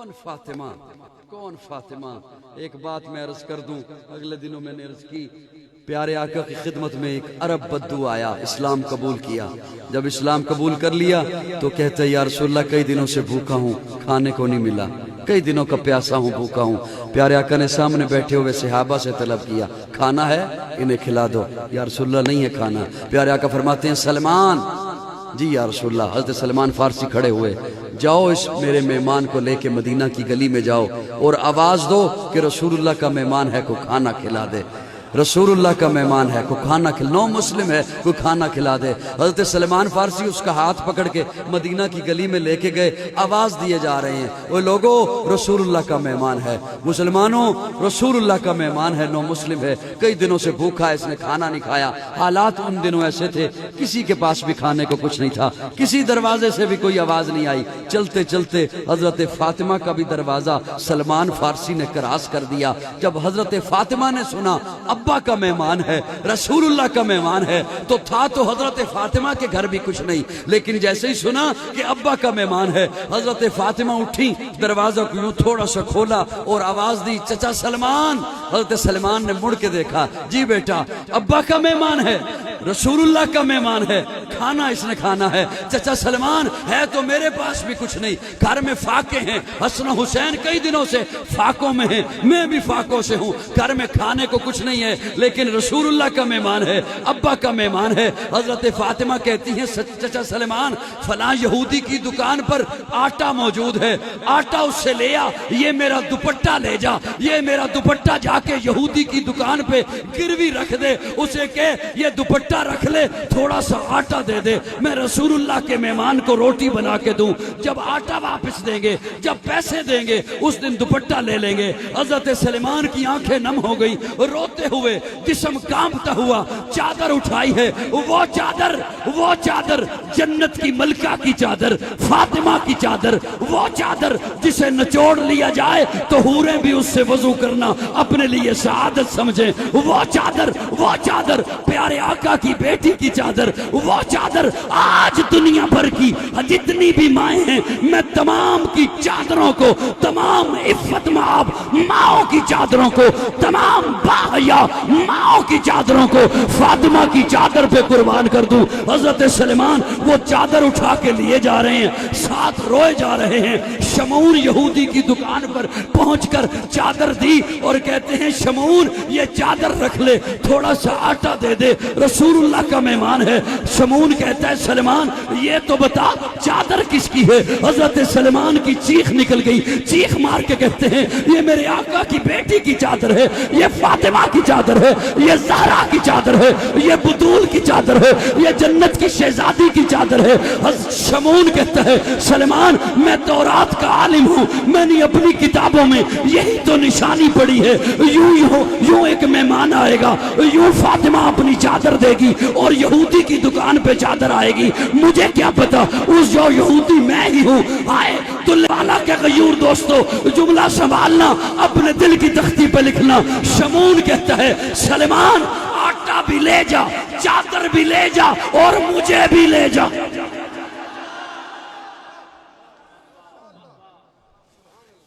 کون فاطمہ، کون فاطمہ؟ ایک بات میں عرض کر دوں، اگلے دنوں میں نے عرض کی، پیارے آقا کی خدمت میں ایک عرب بدو آیا، اسلام قبول کیا۔ جب اسلام قبول کر لیا تو کہتا ہے یا رسول اللہ کئی دنوں سے بھوکا ہوں، کھانے کو نہیں ملا، کئی دنوں کا پیاسا ہوں، بھوکا ہوں۔ پیارے آقا نے سامنے بیٹھے ہوئے صحابہ سے طلب کیا، کھانا ہے؟ انہیں کھلا دو۔ یا رسول اللہ نہیں ہے کھانا۔ پیارے آقا فرماتے ہیں سلمان، جی یا رسول اللہ۔ حضرت سلمان فارسی کھڑے ہوئے، جاؤ اس میرے مہمان کو لے کے مدینہ کی گلی میں جاؤ اور آواز دو کہ رسول اللہ کا مہمان ہے، کو کھانا کھلا دے۔ رسول اللہ کا مہمان ہے، کو کھانا کھلا، نو مسلم ہے، کو کھانا کھلا دے۔ حضرت سلمان فارسی اس کا ہاتھ پکڑ کے مدینہ کی گلی میں لے کے گئے، آواز دیے جا رہے ہیں، وہ لوگوں رسول اللہ کا مہمان ہے، مسلمانوں رسول اللہ کا مہمان ہے، نو مسلم ہے، کئی دنوں سے بھوکا ہے، اس نے کھانا نہیں کھایا۔ حالات ان دنوں ایسے تھے، کسی کے پاس بھی کھانے کو کچھ نہیں تھا، کسی دروازے سے بھی کوئی آواز نہیں آئی۔ چلتے چلتے حضرت فاطمہ کا بھی دروازہ سلمان فارسی نے کراس کر دیا۔ جب حضرت فاطمہ نے سنا ابا کا مہمان ہے، رسول اللہ کا مہمان ہے، تو تھا تو حضرت فاطمہ کے گھر بھی کچھ نہیں، لیکن جیسے ہی سنا کہ ابا کا مہمان ہے، حضرت فاطمہ اٹھی، دروازہ کو یوں تھوڑا سا کھولا اور آواز دی چچا سلمان۔ حضرت سلمان نے مڑ کے دیکھا، جی بیٹا ابا کا مہمان ہے، رسول اللہ کا مہمان ہے، کھانا اس نے کھانا ہے۔ چچا سلمان ہے تو میرے پاس بھی کچھ نہیں، گھر میں فاقے ہیں، حسن و حسین کئی دنوں سے فاقوں میں ہیں، میں بھی فاقوں سے ہوں، گھر میں کھانے کو کچھ نہیں ہے، لیکن رسول اللہ کا مہمان ہے، ابا کا مہمان ہے۔ حضرت فاطمہ کہتی ہیں چچا سلمان فلاں یہودی کی دکان پر آٹا موجود ہے، آٹا اس سے لے آ، یہ میرا دوپٹہ لے جا، یہ میرا دوپٹہ جا کے یہودی کی دکان پہ گروی رکھ دے، اسے کہ یہ دوپٹہ رکھ لے، تھوڑا سا آٹا دے دے، میں رسول اللہ کے مہمان کو روٹی بنا کے دوں، جب آٹا واپس دیں گے، جب پیسے دیں گے، اس دن دوپٹہ لے لیں گے۔ حضرت سلمان کی آنکھیں نم ہو گئی، روتے ہوئے، جسم کانپتا ہوا، چادر اٹھائی ہے، وہ چادر جنت کی ملکہ کی چادر، فاطمہ کی چادر، وہ چادر جسے نچوڑ لیا جائے تو حوریں بھی اس سے وضو کرنا اپنے لیے سعادت سمجھیں، وہ چادر پیارے آقا کی بیٹی کی چادر، وہ چادر آج دنیا بھر کی جتنی بھی مائیں ہیں، میں تمام کی چادروں کو، تمام عفت مآب ماؤں کی چادروں کو، تمام باحیا ماؤں کی چادروں کو فاطمہ کی چادر پہ قربان کر دوں۔ حضرت سلمان وہ چادر اٹھا کے لیے جا رہے ہیں، ساتھ روئے جا رہے ہیں۔ شمعون یہودی کی دکان پر پہنچ کر چادر دی اور کہتے ہیں شمعون یہ چادر رکھ لے، تھوڑا سا آٹا دے دے، رسول اللہ کا مہمان ہے۔ شمعون کہتا ہے سلمان یہ تو بتا چادر کس کی ہے؟ حضرت سلمان کی چیخ نکل گئی، چیخ مار کے کہتے ہیں یہ میرے آقا کی بیٹی کی چادر ہے، یہ فاطمہ کی چادر ہے، یہ زہرا کی چادر ہے، یہ بطول کی چادر ہے، یہ جنت کی شہزادی کی چادر ہے۔ شمعون کہتا ہے سلمان میں تورات کا عالم ہوں، میں نے اپنی کتابوں میں یہی تو نشانی پڑی ہے، یوں ایک مہمان آئے گا، یوں فاطمہ اپنی چادر دے گی اور یہودی کی دکان پہ چادر آئے گی، مجھے کیا پتا اس جو یہودی میں ہی ہوں۔ آئے دل والا کے غیور دوستو، جملہ سنبھالنا، اپنے دل کی تختی پہ لکھنا۔ شمعون کہتا ہے سلمان آٹا بھی لے جا، چادر بھی لے جا اور مجھے بھی لے جا۔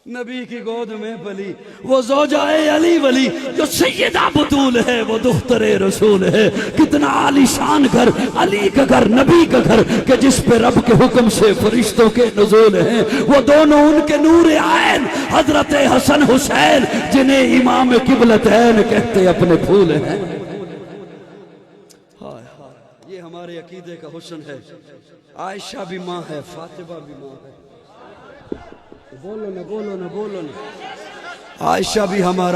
نبی کی گود میں پلی وہ زوجہ علی ولی جو سیدہ بطول ہے، وہ دختر رسول ہے۔ کتنا عالی شان گھر، علی کا گھر، نبی کا گھر کہ جس پہ رب کے حکم سے فرشتوں کے نزول ہیں۔ وہ دونوں ان کے نور عین حضرت حسن حسین جنہیں امام قبلتین کہتے اپنے پھول ہیں۔ یہ ہمارے عقیدے کا حسن ہے۔ عائشہ بھی ماں ہے، فاطمہ بھی ماں ہے۔ بولو نا عائشہ بھی ہمارا